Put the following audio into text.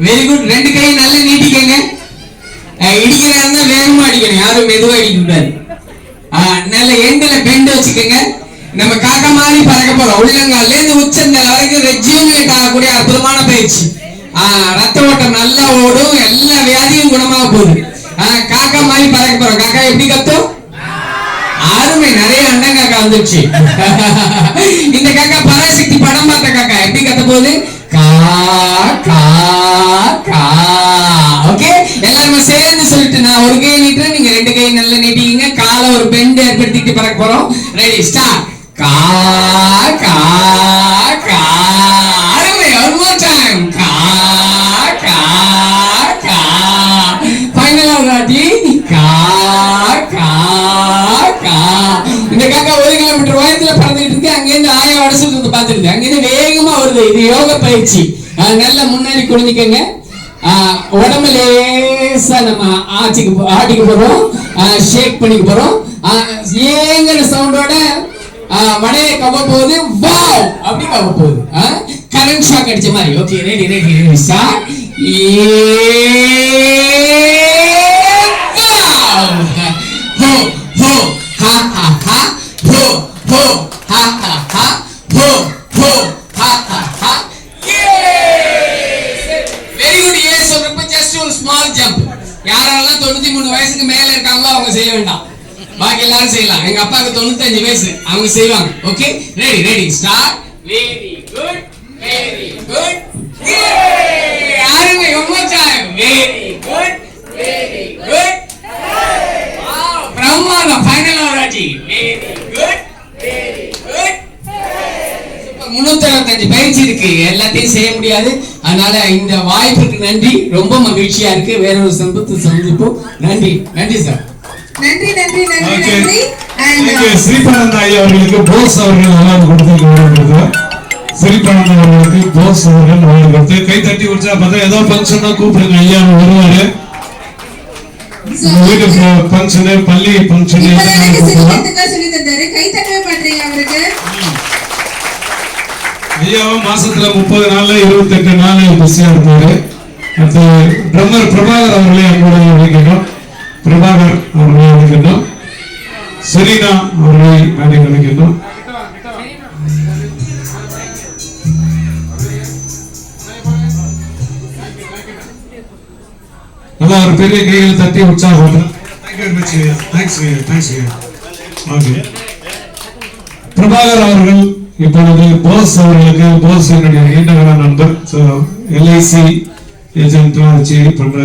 Very good. ரெண்டு கை நல்லா நீட்டிக்கங்க. இடிக்கிறதா வேகமா அடிக்கணும், யாரும் மெதுவா அடிக்க கூடாது. நல்ல எண்ட்ல பெண்ட் வச்சுக்கோங்க. நம்ம காக்கா மாதிரி பறக்க போறோம். உள்ளங்கால்ல இருந்து உச்சந்தலை வரைக்கும் ரெஜியூமினேட் ஆகக்கூடிய அற்புதமான பயிற்சி. ரத்த ஓட்டம் நல்லா ஓடும், எல்லா வியாதியும் குணமாக போகுது. காக்கா மாதிரி பறக்க போறோம். காக்கா எப்படி கத்தும்? அருமை, நிறைய அண்ணன் காக்கா வந்துருச்சு. இந்த காக்கா பராசக்தி படம் பார்த்த காக்கா எப்படி கத்த போகுது? கா கா கா. ஓகே, எல்லாருமே சேர்ந்து சொல்லிட்டு நான் ஒரு கை நீட்டுறேன், நீங்க ரெண்டு கை நல்லா நீட்டிங்க. காலை ஒரு பெண்ட் ஏற்படுத்திட்டு பறக்க போறோம். Ready, start. கா கா கா. அருமை, one more time. கா கா கா. ஃபைனலா ராஜி. கா கா கா. இந்த காக்கா 1 கிலோமீட்டர் உயரத்துல பறந்துட்டு இருக்கு. அங்கிருந்து ஆய வடசுட்டு வந்து பார்த்துருக்கு. அங்கிருந்து வேகமா வருது. இது யோக பயிற்சி. நல்லா முன்னாடி குனிஞ்சுக்கங்க. உடம்பு லேசா நம்ம ஆட்டிக்க போறோம், ஷேக் பண்ணிக்க போறோம். ஏங்கிற சவுண்டோட வடையை கவ போகுது. வாவ், அப்படி கவ போகுது. கரண்ட் ஷாக் அடிச்ச மாதிரி. Okay, ready ready ready, start. ஹோ ஹோ ஹா ஹா ஹா. ஹோ ஹோ ஹா ஹா ஹா. ஹோ ஹோ ஹா ஹா ஹா. Very good. ஏ சொல்றப்ப ஜஸ்ட் ஒரு ஸ்மால் ஜம்ப். யாரெல்லாம் 93 வயசுக்கு மேல இருக்காங்களோ அவங்க செய்ய வேண்டாம், பாக்கி எல்லாரும் செய்யலாம். எங்க அப்பாவுக்கு 95 வயசு, அவங்க செய்வாங்க. Okay, ready ready, start. Very good, very good. அருமை, one more time. Very good, very good. Wow, பிரமாதம். Final Raji. Very good, very good. 365 பயிற்சி இருக்கு, எல்லாத்தையும் செய்ய முடியாது. அதனால இந்த வாய்ப்புக்கு நன்றி, ரொம்ப மகிழ்ச்சியா இருக்கு. வேற ஒரு சந்திப்போம். நன்றி நன்றி சார். நன்றி நன்றி நன்றி நன்றி. ஸ்ரீபானந்த ஐயா அவர்களுக்கு போஸ் அவர்கள் அவார்டு கொடுத்து ஸ்ரீபானந்த அவர்களுக்கு போஸ் அவர்கள் அவார்டு கொடுத்து கை தட்டி உற்சாகப்படுத்த. ஏதோ ஃபங்க்ஷனா கூப்பிடுங்க, ஐயா வருவாரு. வீட்டு ஃபங்க்ஷனு, பள்ளி ஃபங்க்ஷனு சொல்லி தந்தாரு. கை தட்டவே மாட்டீங்க அவருக்கு. ஐயாவும் மாசத்துல 30 நாள்ல 28 நாள் பிஸியா இருப்பாரு. அடுத்து ட்ரம்மர் பிரபாகர் அவர்களே அன்போடு அழைக்கணும். பிரபாகர் அவர்களை அழைக்கணும். செரீனா அவர்களை அழைக்கணும். நல்லா ஒரு பெரிய கையில் தட்டி உற்சாகம். பிரபாகர் அவர்கள் இப்பொழுது போஸ் அவர்களுக்கு, போஸ் என்னுடைய நீண்ட கால நண்பர், LIC ஏஜென்ட் வச்சு பண்ற